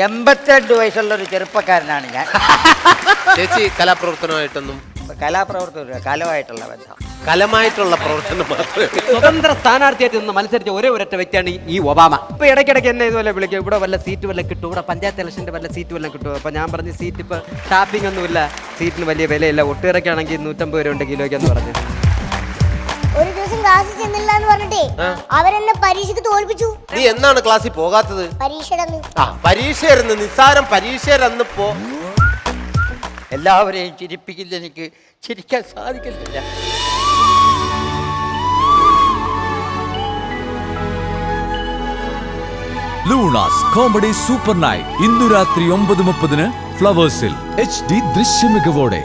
82 വയസ്സുള്ള ഒരു ചെറുപ്പക്കാരനാണ് ഞാൻ. ചേച്ചി കലാപ്രവർത്തനമായിട്ടൊന്നും? കലമായിട്ടുള്ള ബന്ധം, കലമായിട്ടുള്ള പ്രവർത്തനം മാത്രമേ. സ്വതന്ത്ര സ്ഥാനാർത്ഥിയായിട്ട് നിന്ന് മത്സരിച്ച ഒരൊറ്റ വ്യക്തിയാണ് ഈ ഒബാമ. ഇപ്പൊ ഇടയ്ക്കിടയ്ക്ക് എന്നെ ഇതുപോലെ വിളിക്കും, ഇവിടെ വല്ല സീറ്റ് വല്ല കിട്ടും, ഇവിടെ പഞ്ചായത്ത് ഇലക്ഷന്റെ വല്ല സീറ്റ് വല്ല കിട്ടും. അപ്പൊ ഞാൻ പറഞ്ഞു സീറ്റ് ഇപ്പൊ ടാപ്പിംഗ് ഒന്നുമില്ല, സീറ്റിന് വലിയ വിലയില്ല, ഒട്ടിറക്കാണെങ്കിൽ 150 രൂപ ഉണ്ട് കിലോയ്ക്കെന്ന് പറഞ്ഞു. ഒരു ദിവസം ക്ലാസ്സിൽ ചെന്നില്ല എന്ന് പറഞ്ഞിട്ടേ അവരെന്നെ പരീക്ഷയ്ക്ക് തോൽപ്പിച്ചു. നീ എന്നാണ് ക്ലാസ്സിൽ പോകാത്തത്? പരീക്ഷയായിരുന്നു, നിസ്സാരം പരീക്ഷയായിരുന്നു. എല്ലാവരെയും ചിരിപ്പിക്കുന്ന എനിക്ക് ചിരിക്കാൻ സാധിക്കുന്നില്ല. ലൂണാസ് കോമഡി സൂപ്പർ നൈറ്റ് ഇന്നു രാത്രി 9:30 ഫ്ലവേഴ്സിൽ HD ദൃശ്യമികവോടെ.